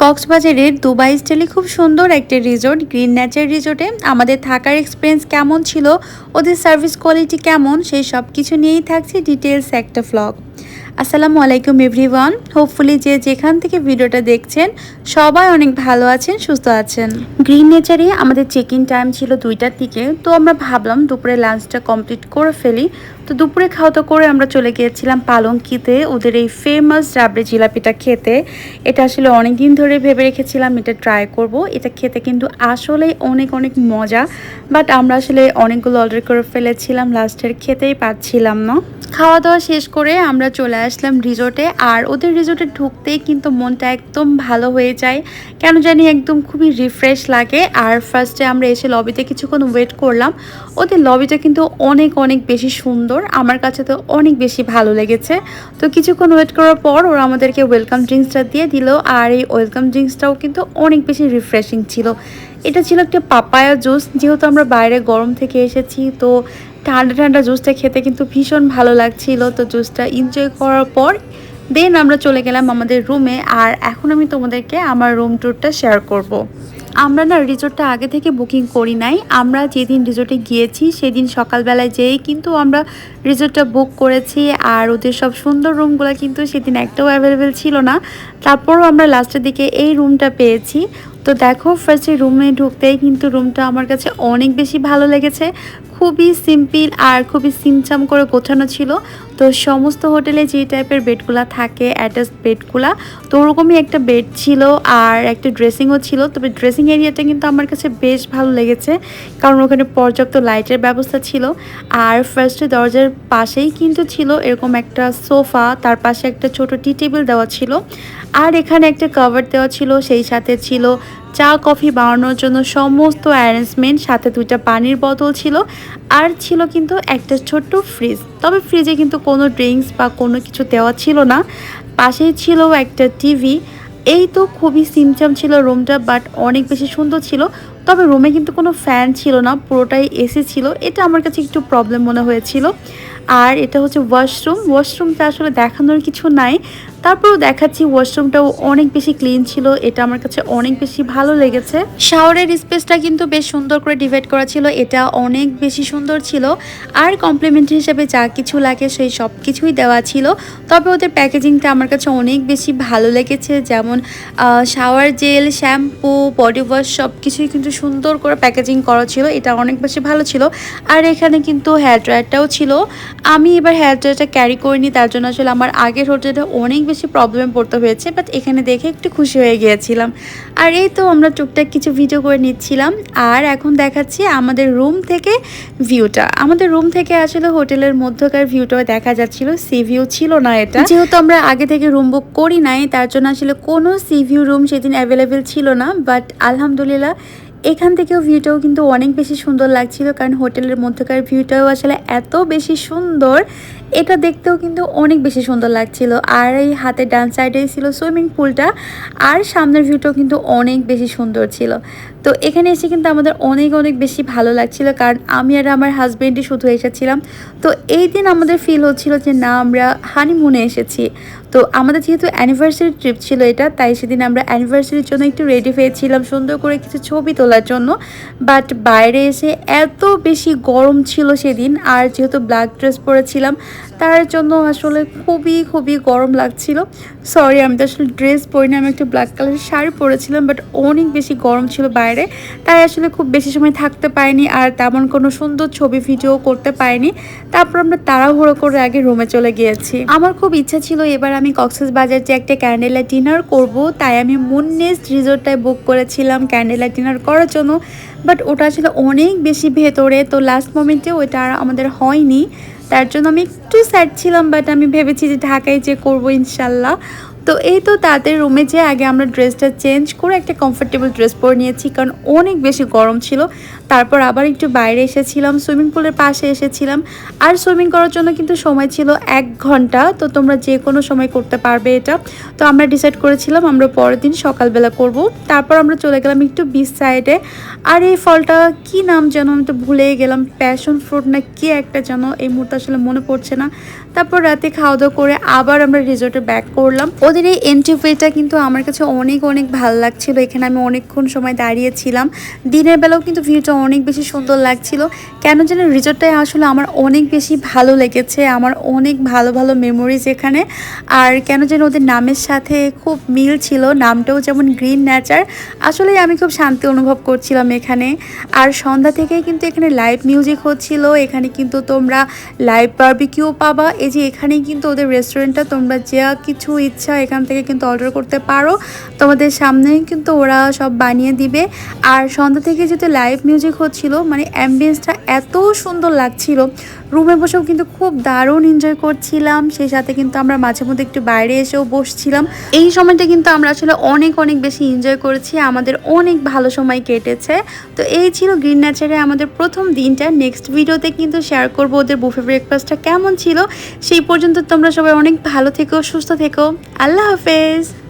কক্সবাজারের দুবাই স্টাইলে খুব সুন্দর একটা রিসোর্ট গ্রিন নেচার রিসোর্টে আমাদের থাকার এক্সপিরিয়েন্স কেমন ছিল, ওদের সার্ভিস কোয়ালিটি কেমন, সেই সব কিছু নিয়েই থাকছে ডিটেলস একটা ভ্লগ। আসসালামু আলাইকুম এভরিওয়ান, হোপফুলি যে যেখান থেকে ভিডিওটা দেখছেন সবাই অনেক ভালো আছেন, সুস্থ আছেন। গ্রিন নেচারে আমাদের চেক ইন টাইম ছিল 2টার দিকে, তো আমরা ভাবলাম দুপুরে লাঞ্চটা কমপ্লিট করে ফেলি। তো দুপুরে খাওয়া দাওয়া করে আমরা চলে গিয়েছিলাম পালংকিতে ওদের এই ফেমাস রাবড়ি জিলাপিটা খেতে। এটা আসলে অনেক দিন ধরে ভেবে রেখেছিলাম এটা ট্রাই করব। এটা খেতে কিন্তু আসলেই অনেক অনেক মজা, বাট আমরা আসলে অনেকগুলো অর্ডার করে ফেলেছিলাম, লাস্টের খেতেই পাচ্ছিলাম না। খাওয়া দাওয়া শেষ করে আমরা চলে আসলাম রিসোর্টে। আর ওদের রিসোর্টে ঢুকতেই কিন্তু মনটা একদম ভালো হয়ে যায়, কেন জানি একদম খুবই রিফ্রেশ লাগে। আর ফার্স্টে আমরা এসে লবিতে কিছুক্ষণ ওয়েট করলাম। ওদের লবিটা কিন্তু অনেক অনেক বেশি সুন্দর, আমার কাছে তো অনেক বেশি ভালো লেগেছে। তো কিছুক্ষণ ওয়েট করার পর ওরা আমাদেরকে ওয়েলকাম ড্রিঙ্কসটা দিয়ে দিল। আর এই ওয়েলকাম ড্রিঙ্কসটাও কিন্তু অনেক বেশি রিফ্রেশিং ছিল। এটা ছিল একটা পাপায়া জুস, যেহেতু আমরা বাইরে গরম থেকে এসেছি, তো ঠান্ডা ঠান্ডা জুসটা খেতে কিন্তু ভীষণ ভালো লাগছিল। তো জুসটা এনজয় করার পর দেন আমরা চলে গেলাম আমাদের রুমে। আর এখন আমি তোমাদেরকে আমার রুম ট্যুরটা শেয়ার করব। আমরা না রিসোর্টটা আগে থেকে বুকিং করি নাই, আমরা যেদিন রিসোর্টে গিয়েছি সেদিন সকালবেলায় যেয়েই কিন্তু আমরা রিসোর্টটা বুক করেছি। আর ওদের সব সুন্দর রুমগুলো কিন্তু সেদিন একটাও অ্যাভেলেবেল ছিল না, তারপরও আমরা লাস্টের দিকে এই রুমটা পেয়েছি। তো দেখো ফার্স্টে রুমে ঢুকতেই কিন্তু রুমটা আমার কাছে অনেক বেশি ভালো লেগেছে। খুবই সিম্পল আর খুবই সিমচাম করে গোছানো ছিল। তো সমস্ত হোটেলে যে টাইপের বেডগুলা থাকে অ্যাটাচ বেডগুলা, তো ওরকমই একটা বেড ছিল আর একটা ড্রেসিংও ছিল। তবে ড্রেসিং এরিয়াটা কিন্তু আমার কাছে বেশ ভালো লেগেছে, কারণ ওখানে পর্যাপ্ত লাইটের ব্যবস্থা ছিল। আর ফার্স্টে দরজার পাশেই কিন্তু ছিল এরকম একটা সোফা, তার পাশে একটা ছোট টি টেবিল দেওয়া ছিল। আর এখানে একটা কভার দেওয়া ছিল, সেই সাথে ছিল চা কফি বানানোর জন্য সমস্ত অ্যারেঞ্জমেন্ট, সাথে 2টা পানির বোতল ছিল। আর ছিল কিন্তু একটা ছোট্ট ফ্রিজ, তবে ফ্রিজে কিন্তু কোনো ড্রিঙ্কস বা কোনো কিছু দেওয়া ছিল না। পাশেই ছিল একটা টিভি। এই তো খুবই সিমচাম ছিল রুমটা, বাট অনেক বেশি সুন্দর ছিল। তবে রুমে কিন্তু কোনো ফ্যান ছিল না, পুরোটাই এসি ছিল, এটা আমার কাছে একটু প্রবলেম মনে হয়েছিল। আর এটা হচ্ছে ওয়াশরুমটা আসলে দেখানোর কিছু নাই, তারপরেও দেখাচ্ছি ওয়াশরুমটাও অনেক বেশি ক্লিন ছিল, এটা আমার কাছে অনেক বেশি ভালো লেগেছে। শাওয়ারের স্পেসটা কিন্তু বেশ সুন্দর করে ডিভাইড করা ছিল, এটা অনেক বেশি সুন্দর ছিল। আর কমপ্লিমেন্টারি হিসেবে যা কিছু লাগে সেই সব কিছুই দেওয়া ছিল। তবে ওদের প্যাকেজিংটা আমার কাছে অনেক বেশি ভালো লেগেছে, যেমন shower gel, shampoo, body wash সব কিছুই কিন্তু সুন্দর করে প্যাকেজিং করা ছিল, এটা অনেক বেশি ভালো ছিল। আর এখানে কিন্তু হেয়ার ড্রায়ারটাও ছিল। আমি এবার হেয়ার ড্রায়ারটা ক্যারি করিনি, তার জন্য আসলে আমার আগের হোটেলে অনেক বেশি প্রবলেম পড়তে হয়েছে, বাট এখানে দেখে একটু খুশি হয়ে গিয়েছিলাম। আর এই তো আমরা টুকটাক কিছু ভিডিও করে নিচ্ছিলাম। আর এখন দেখাচ্ছি আমাদের রুম থেকে ভিউটা। আমাদের রুম থেকে আসলে হোটেলের মধ্যকার ভিউটাও দেখা যাচ্ছিল, সি ভিউ ছিল না এটা, যেহেতু আমরা আগে থেকে রুম বুক করি নাই, তার জন্য আসলে কোনো সি ভিউ রুম সেদিন অ্যাভেলেবেল ছিল না। বাট আলহামদুলিল্লাহ এখান থেকেও ভিউটাও কিন্তু অনেক বেশি সুন্দর লাগছিল, কারণ হোটেলের মধ্যকার ভিউটাও আসলে এত বেশি সুন্দর, এটা দেখতেও কিন্তু অনেক বেশি সুন্দর লাগছিল। আর এই হাতের ডান সাইডেই ছিল সুইমিং পুলটা, আর সামনের ভিউটাও কিন্তু অনেক বেশি সুন্দর ছিল। তো এখানে এসে কিন্তু আমাদের অনেক অনেক বেশি ভালো লাগছিল, কারণ আমি আর আমার হাজব্যান্ডই শুধু এসেছিলাম। তো এই দিন আমাদের ফিল হচ্ছিল যে না, আমরা হানিমুনে এসেছি। তো আমাদের যেহেতু অ্যানিভার্সারি ট্রিপ ছিল এটা, তাই সেদিন আমরা অ্যানিভার্সারির জন্য একটু রেডি হয়েছিলাম সুন্দর করে কিছু ছবি তোলার জন্য। বাট বাইরে এসে এত বেশি গরম ছিল সেদিন, আর যেহেতু ব্ল্যাক ড্রেস পরেছিলাম তার জন্য আসলে খুবই খুবই গরম লাগছিল। সরি, আমি তো আসলে ড্রেস পরিনি, আমি একটা ব্ল্যাক কালারের শাড়ি পরেছিলাম, বাট অনেক বেশি গরম ছিল বাইরে, তাই আসলে খুব বেশি সময় থাকতে পারিনি, আর তেমন কোনো সুন্দর ছবি ভিডিও করতে পারিনি। তারপর আমরা তাড়াহুড়ো করে আগে রুমে চলে গিয়েছি। আমার খুব ইচ্ছা ছিল এবার আমি কক্সবাজার যে একটা ক্যান্ডেল লাইট ডিনার করব, তাই আমি মুননেস্ট রিসোর্টটায় বুক করেছিলাম ক্যান্ডেল লাইট ডিনার করার জন্য। বাট ওটা আসলে অনেক বেশি ভেতরে, তো লাস্ট মোমেন্টে ওইটা আর আমাদের হয়নি, তার জন্য আমি একটু স্যাড ছিলাম। বাট আমি ভেবেছি যে ঢাকায় যে করবো ইনশাল্লাহ। তো এই তো তাদের রুমে যে আগে আমরা ড্রেসটা চেঞ্জ করে একটা কমফোর্টেবল ড্রেস পরে নিয়েছি, কারণ অনেক বেশি গরম ছিল। তারপর আবার একটু বাইরে এসেছিলাম, সুইমিং পুলের পাশে এসেছিলাম। আর সুইমিং করার জন্য কিন্তু সময় ছিল 1 ঘন্টা, তো তোমরা যে কোনো সময় করতে পারবে এটা। তো আমরা ডিসাইড করেছিলাম আমরা পরের দিন সকালবেলা করব। তারপর আমরা চলে গেলাম একটু বিচ সাইডে। আর এই ফলটা কি নাম যেন, আমি তো ভুলেই গেলাম, প্যাশন ফ্রুট না কি একটা যেন, এই মুহূর্তে আসলে মনে পড়ছে না। তারপর রাতে খাওয়া দাওয়া করে আবার আমরা রিসোর্টে ব্যাক করলাম। ওদের এই এন্ট্রি ফিটা কিন্তু আমার কাছে অনেক অনেক ভালো লাগছিল। এখানে আমি অনেকক্ষণ সময় দাঁড়িয়েছিলাম। দিনের বেলাও কিন্তু ভিউটা অনেক বেশি সুন্দর লাগছিল। কেন যেন রিসোর্টটাই আসলে আমার অনেক বেশি ভালো লেগেছে। আমার অনেক ভালো ভালো মেমোরিজ এখানে। আর কেন যেন ওদের নামের সাথে খুব মিল ছিল, নামটাও যেমন গ্রিন নেচার। আসলে আমি খুব শান্তি অনুভব করছিলাম এখানে। আর সন্ধ্যা থেকেই কিন্তু এখানে লাইভ মিউজিক হচ্ছিল। এখানে কিন্তু তোমরা লাইভ বারবিকিউ পাবা। এই যে এখানেই কিন্তু ওদের রেস্টুরেন্টটা, তোমরা যা কিছু ইচ্ছা এখান থেকে কিন্তু অর্ডার করতে পারো। তোমাদের সামনেই কিন্তু ওরা সব বানিয়ে দিবে। আর সন্ধ্যা থেকে যেহেতু লাইভ মিউজিক হচ্ছিল, মানে অ্যাম্বিয়েন্সটা এত সুন্দর লাগছিল। রুমে বসেও কিন্তু খুব দারুণ এনজয় করছিলাম। সেই সাথে কিন্তু আমরা মাঝে মধ্যে একটু বাইরে এসেও বসছিলাম। এই সময়টা কিন্তু আমরা আসলে অনেক অনেক বেশি এনজয় করেছি। আমাদের অনেক ভালো সময় কেটেছে। তো এই ছিল গ্রিন নেচারে আমাদের প্রথম দিনটা। নেক্সট ভিডিওতে কিন্তু শেয়ার করবো ওদের বুফে ব্রেকফাস্টটা কেমন ছিল। সেই পর্যন্ত তোমরা সবাই অনেক ভালো থেকো, সুস্থ থেকো। আল্লাহ হাফেজ।